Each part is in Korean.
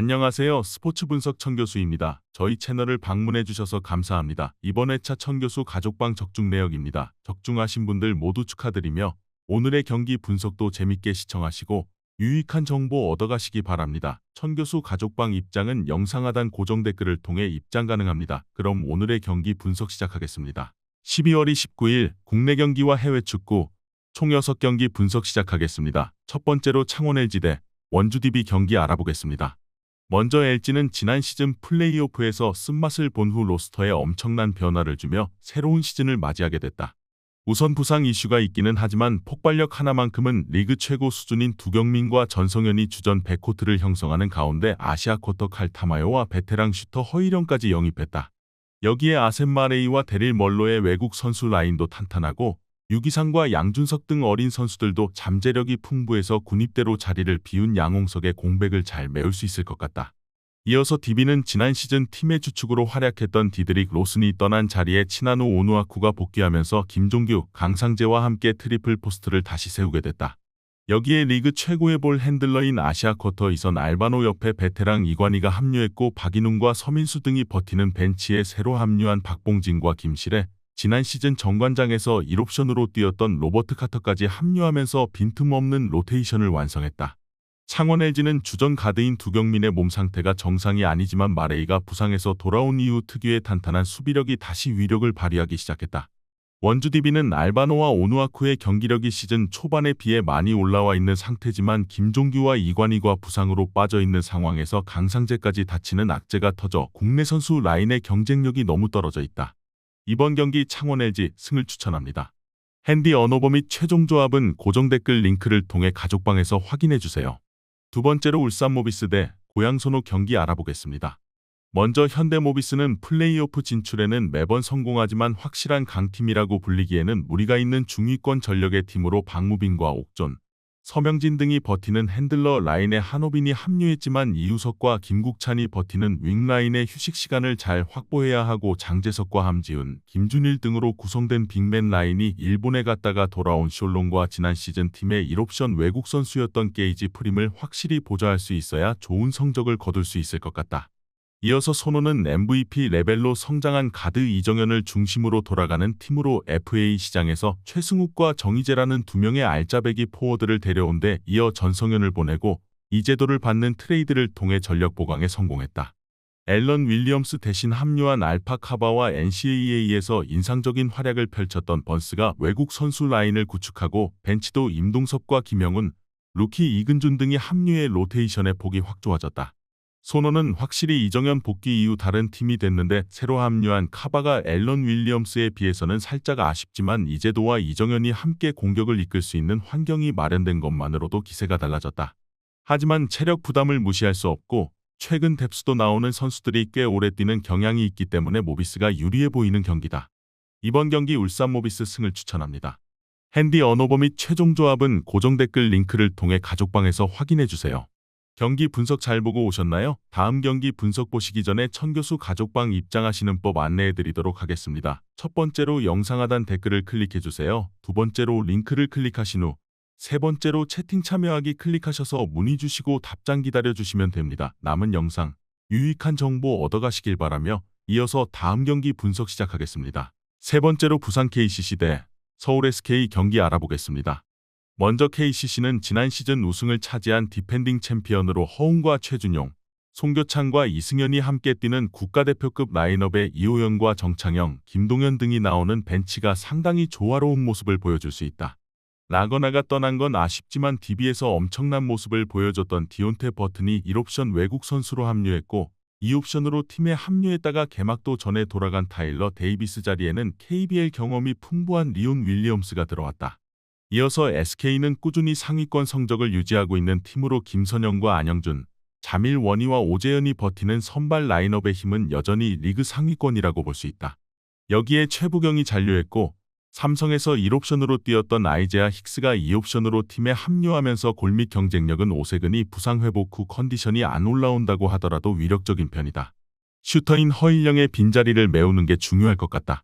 안녕하세요. 스포츠 분석 천교수입니다. 저희 채널을 방문해 주셔서 감사합니다. 이번 회차 천교수 가족방 적중 내역입니다. 적중하신 분들 모두 축하드리며 오늘의 경기 분석도 재밌게 시청하시고 유익한 정보 얻어가시기 바랍니다. 천교수 가족방 입장은 영상 하단 고정 댓글을 통해 입장 가능합니다. 그럼 오늘의 경기 분석 시작하겠습니다. 12월 29일 국내 경기와 해외 축구 총 6경기 분석 시작하겠습니다. 첫 번째로 창원 LG 대 원주 DB 경기 알아보겠습니다. 먼저 LG는 지난 시즌 플레이오프에서 쓴맛을 본 후 로스터에 엄청난 변화를 주며 새로운 시즌을 맞이하게 됐다. 우선 부상 이슈가 있기는 하지만 폭발력 하나만큼은 리그 최고 수준인 두경민과 전성현이 주전 백코트를 형성하는 가운데 아시아 쿼터 칼타마요와 베테랑 슈터 허일영까지 영입했다. 여기에 아셈 마레이와 데릴 멀로의 외국 선수 라인도 탄탄하고 유기상과 양준석 등 어린 선수들도 잠재력이 풍부해서 군입대로 자리를 비운 양홍석의 공백을 잘 메울 수 있을 것 같다. 이어서 DB는 지난 시즌 팀의 주축으로 활약했던 디드릭 로슨이 떠난 자리에 치나노 오누아쿠가 복귀하면서 김종규, 강상재와 함께 트리플 포스트를 다시 세우게 됐다. 여기에 리그 최고의 볼 핸들러인 아시아 쿼터 이선 알바노 옆에 베테랑 이관희가 합류했고 박인웅과 서민수 등이 버티는 벤치에 새로 합류한 박봉진과 김실애, 지난 시즌 정관장에서 1옵션으로 뛰었던 로버트 카터까지 합류하면서 빈틈없는 로테이션을 완성했다. 창원 LG는 주전 가드인 두경민의 몸 상태가 정상이 아니지만 마레이가 부상에서 돌아온 이후 특유의 탄탄한 수비력이 다시 위력을 발휘하기 시작했다. 원주 DB는 알바노와 오누아쿠의 경기력이 시즌 초반에 비해 많이 올라와 있는 상태지만 김종규와 이관희가 부상으로 빠져있는 상황에서 강상재까지 다치는 악재가 터져 국내 선수 라인의 경쟁력이 너무 떨어져 있다. 이번 경기 창원 LG 승을 추천합니다. 핸디 언어버 및 최종 조합은 고정 댓글 링크를 통해 가족방에서 확인해주세요. 두 번째로 울산 모비스 대 고양 선호 경기 알아보겠습니다. 먼저 현대모비스는 플레이오프 진출에는 매번 성공하지만 확실한 강팀이라고 불리기에는 무리가 있는 중위권 전력의 팀으로 박무빈과 옥존, 서명진 등이 버티는 핸들러 라인에 한호빈이 합류했지만 이우석과 김국찬이 버티는 윙라인의 휴식 시간을 잘 확보해야 하고 장재석과 함지훈, 김준일 등으로 구성된 빅맨 라인이 일본에 갔다가 돌아온 숄롱과 지난 시즌 팀의 1옵션 외국 선수였던 게이지 프림을 확실히 보좌할 수 있어야 좋은 성적을 거둘 수 있을 것 같다. 이어서 손호는 MVP 레벨로 성장한 가드 이정현을 중심으로 돌아가는 팀으로 FA 시장에서 최승욱과 정희재라는 두 명의 알짜배기 포워드를 데려온 데 이어 전성현을 보내고 이재도를 받는 트레이드를 통해 전력 보강에 성공했다. 앨런 윌리엄스 대신 합류한 알파 카바와 NCAA에서 인상적인 활약을 펼쳤던 번스가 외국 선수 라인을 구축하고 벤치도 임동섭과 김영훈, 루키 이근준 등이 합류해 로테이션의 폭이 확 좋아졌다. 손호는 확실히 이정현 복귀 이후 다른 팀이 됐는데 새로 합류한 카바가 앨런 윌리엄스에 비해서는 살짝 아쉽지만 이재도와 이정현이 함께 공격을 이끌 수 있는 환경이 마련된 것만으로도 기세가 달라졌다. 하지만 체력 부담을 무시할 수 없고 최근 뎁스도 나오는 선수들이 꽤 오래 뛰는 경향이 있기 때문에 모비스가 유리해 보이는 경기다. 이번 경기 울산 모비스 승을 추천합니다. 핸디 언어버 및 최종 조합은 고정 댓글 링크를 통해 가족방에서 확인해주세요. 경기 분석 잘 보고 오셨나요? 다음 경기 분석 보시기 전에 천교수 가족방 입장하시는 법 안내해드리도록 하겠습니다. 첫 번째로 영상 하단 댓글을 클릭해주세요. 두 번째로 링크를 클릭하신 후 세 번째로 채팅 참여하기 클릭하셔서 문의 주시고 답장 기다려주시면 됩니다. 남은 영상, 유익한 정보 얻어가시길 바라며 이어서 다음 경기 분석 시작하겠습니다. 세 번째로 부산 KCC 대 서울 SK 경기 알아보겠습니다. 먼저 KCC는 지난 시즌 우승을 차지한 디펜딩 챔피언으로 허웅과 최준용, 송교창과 이승현이 함께 뛰는 국가대표급 라인업에 이호연과 정창영, 김동현 등이 나오는 벤치가 상당히 조화로운 모습을 보여줄 수 있다. 라거나가 떠난 건 아쉽지만 DB에서 엄청난 모습을 보여줬던 디온테 버튼이 1옵션 외국 선수로 합류했고 2옵션으로 팀에 합류했다가 개막도 전에 돌아간 타일러 데이비스 자리에는 KBL 경험이 풍부한 리온 윌리엄스가 들어왔다. 이어서 SK는 꾸준히 상위권 성적을 유지하고 있는 팀으로 김선영과 안영준, 자밀 원희와 오재현이 버티는 선발 라인업의 힘은 여전히 리그 상위권이라고 볼 수 있다. 여기에 최부경이 잔류했고 삼성에서 1옵션으로 뛰었던 아이제아 힉스가 2옵션으로 팀에 합류하면서 골밑 경쟁력은 오세근이 부상 회복 후 컨디션이 안 올라온다고 하더라도 위력적인 편이다. 슈터인 허일영의 빈자리를 메우는 게 중요할 것 같다.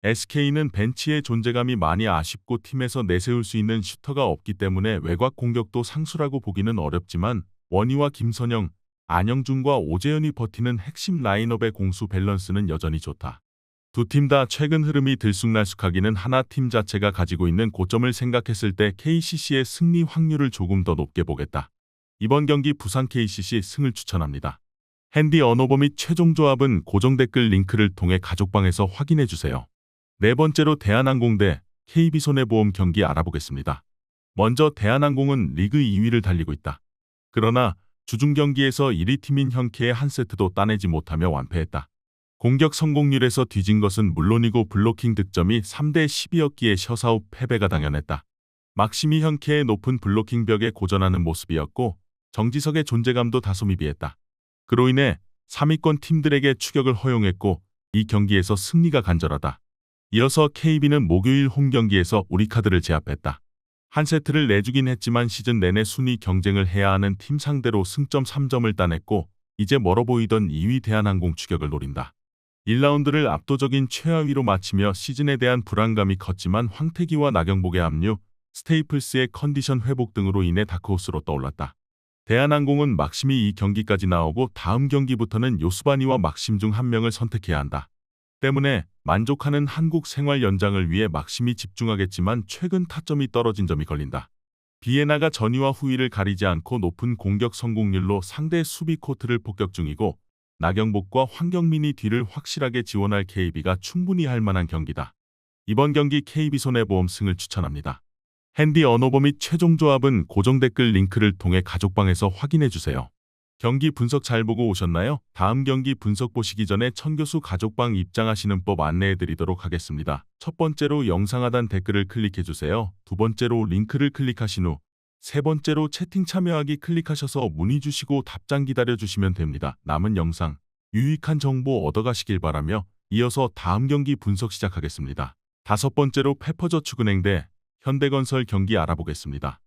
SK는 벤치의 존재감이 많이 아쉽고 팀에서 내세울 수 있는 슈터가 없기 때문에 외곽 공격도 상수라고 보기는 어렵지만 원희와 김선영, 안영준과 오재현이 버티는 핵심 라인업의 공수 밸런스는 여전히 좋다. 두 팀 다 최근 흐름이 들쑥날쑥하기는 하나 팀 자체가 가지고 있는 고점을 생각했을 때 KCC의 승리 확률을 조금 더 높게 보겠다. 이번 경기 부산 KCC 승을 추천합니다. 핸디 언어버 및 최종 조합은 고정 댓글 링크를 통해 가족방에서 확인해주세요. 네 번째로 대한항공 대 KB손해보험 경기 알아보겠습니다. 먼저 대한항공은 리그 2위를 달리고 있다. 그러나 주중 경기에서 1위 팀인 현케의 한 세트도 따내지 못하며 완패했다. 공격 성공률에서 뒤진 것은 물론이고 블로킹 득점이 3대 10이었기에 셔사웃 패배가 당연했다. 막심이 현케의 높은 블로킹 벽에 고전하는 모습이었고 정지석의 존재감도 다소 미비했다. 그로 인해 3위권 팀들에게 추격을 허용했고 이 경기에서 승리가 간절하다. 이어서 KB는 목요일 홈 경기에서 우리카드를 제압했다. 한 세트를 내주긴 했지만 시즌 내내 순위 경쟁을 해야 하는 팀 상대로 승점 3점을 따냈고 이제 멀어 보이던 2위 대한항공 추격을 노린다. 1라운드를 압도적인 최하위로 마치며 시즌에 대한 불안감이 컸지만 황태기와 나경복의 합류, 스테이플스의 컨디션 회복 등으로 인해 다크호스로 떠올랐다. 대한항공은 막심이 이 경기까지 나오고 다음 경기부터는 요스바니와 막심 중 한 명을 선택해야 한다. 때문에 만족하는 한국 생활 연장을 위해 막심이 집중하겠지만 최근 타점이 떨어진 점이 걸린다. 비에나가 전위와 후위를 가리지 않고 높은 공격 성공률로 상대 수비 코트를 폭격 중이고 나경복과 황경민이 뒤를 확실하게 지원할 KB가 충분히 할 만한 경기다. 이번 경기 KB손해보험 승을 추천합니다. 핸디 언어버 및 최종 조합은 고정 댓글 링크를 통해 가족방에서 확인해주세요. 경기 분석 잘 보고 오셨나요? 다음 경기 분석 보시기 전에 천교수 가족방 입장하시는 법 안내해드리도록 하겠습니다. 첫 번째로 영상 하단 댓글을 클릭해주세요. 두 번째로 링크를 클릭하신 후 세 번째로 채팅 참여하기 클릭하셔서 문의 주시고 답장 기다려주시면 됩니다. 남은 영상 유익한 정보 얻어가시길 바라며 이어서 다음 경기 분석 시작하겠습니다. 다섯 번째로 페퍼저축은행 대 현대건설 경기 알아보겠습니다.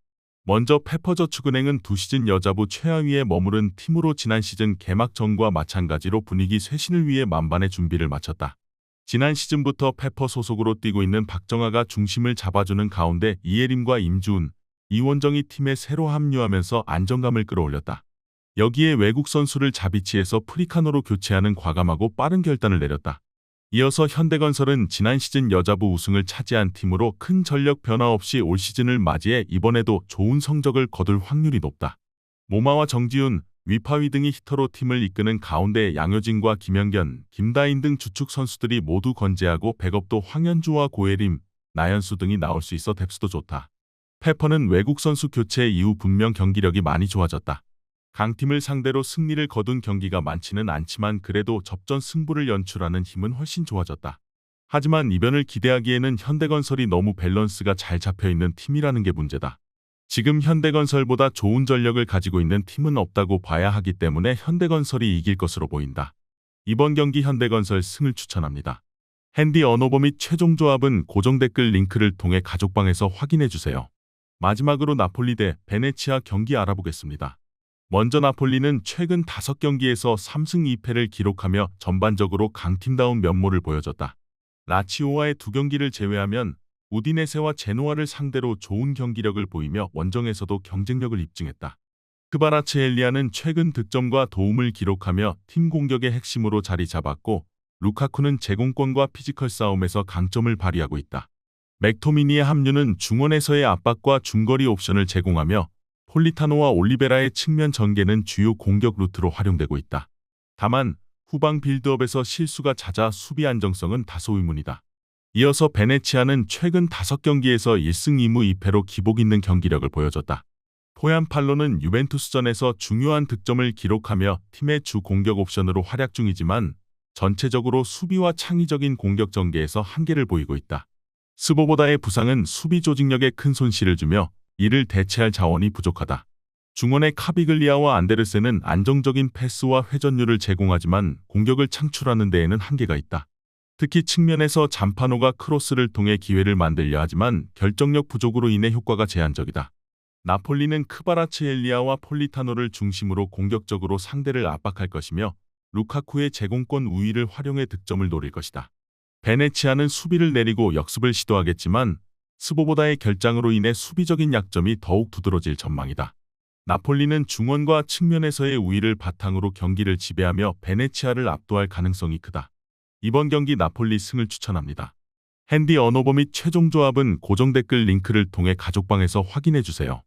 먼저 페퍼저축은행은 두 시즌 여자부 최하위에 머무른 팀으로 지난 시즌 개막전과 마찬가지로 분위기 쇄신을 위해 만반의 준비를 마쳤다. 지난 시즌부터 페퍼 소속으로 뛰고 있는 박정아가 중심을 잡아주는 가운데 이예림과 임주훈, 이원정이 팀에 새로 합류하면서 안정감을 끌어올렸다. 여기에 외국 선수를 자비치에서 프리카노로 교체하는 과감하고 빠른 결단을 내렸다. 이어서 현대건설은 지난 시즌 여자부 우승을 차지한 팀으로 큰 전력 변화 없이 올 시즌을 맞이해 이번에도 좋은 성적을 거둘 확률이 높다. 모마와 정지훈, 위파위 등이 히터로 팀을 이끄는 가운데 양효진과 김연견, 김다인 등 주축 선수들이 모두 건재하고 백업도 황현주와 고예림, 나연수 등이 나올 수 있어 뎁스도 좋다. 페퍼는 외국 선수 교체 이후 분명 경기력이 많이 좋아졌다. 강팀을 상대로 승리를 거둔 경기가 많지는 않지만 그래도 접전 승부를 연출하는 힘은 훨씬 좋아졌다. 하지만 이변을 기대하기에는 현대건설이 너무 밸런스가 잘 잡혀있는 팀이라는 게 문제다. 지금 현대건설보다 좋은 전력을 가지고 있는 팀은 없다고 봐야 하기 때문에 현대건설이 이길 것으로 보인다. 이번 경기 현대건설 승을 추천합니다. 핸디 언어버 및 최종 조합은 고정 댓글 링크를 통해 가족방에서 확인해주세요. 마지막으로 나폴리 대 베네치아 경기 알아보겠습니다. 먼저 나폴리는 최근 5경기에서 3승 2패를 기록하며 전반적으로 강팀다운 면모를 보여줬다. 라치오와의 2경기를 제외하면 우디네세와 제노아를 상대로 좋은 경기력을 보이며 원정에서도 경쟁력을 입증했다. 크바라츠헬리아는 최근 득점과 도움을 기록하며 팀 공격의 핵심으로 자리 잡았고 루카쿠는 제공권과 피지컬 싸움에서 강점을 발휘하고 있다. 맥토미니의 합류는 중원에서의 압박과 중거리 옵션을 제공하며 폴리타노와 올리베라의 측면 전개는 주요 공격 루트로 활용되고 있다. 다만 후방 빌드업에서 실수가 잦아 수비 안정성은 다소 의문이다. 이어서 베네치아는 최근 5경기에서 1승 2무 2패로 기복 있는 경기력을 보여줬다. 포얀팔로는 유벤투스전에서 중요한 득점을 기록하며 팀의 주 공격 옵션으로 활약 중이지만 전체적으로 수비와 창의적인 공격 전개에서 한계를 보이고 있다. 스보보다의 부상은 수비 조직력에 큰 손실을 주며 이를 대체할 자원이 부족하다. 중원의 카비글리아와 안데르센은 안정적인 패스와 회전율을 제공하지만 공격을 창출하는 데에는 한계가 있다. 특히 측면에서 잠파노가 크로스를 통해 기회를 만들려 하지만 결정력 부족으로 인해 효과가 제한적이다. 나폴리는 크바라츠헬리아와 폴리타노를 중심으로 공격적으로 상대를 압박할 것이며 루카쿠의 제공권 우위를 활용해 득점을 노릴 것이다. 베네치아는 수비를 내리고 역습을 시도하겠지만 스보보다의 결장으로 인해 수비적인 약점이 더욱 두드러질 전망이다. 나폴리는 중원과 측면에서의 우위를 바탕으로 경기를 지배하며 베네치아를 압도할 가능성이 크다. 이번 경기 나폴리 승을 추천합니다. 핸디 언어버 및 최종 조합은 고정 댓글 링크를 통해 가족방에서 확인해 주세요.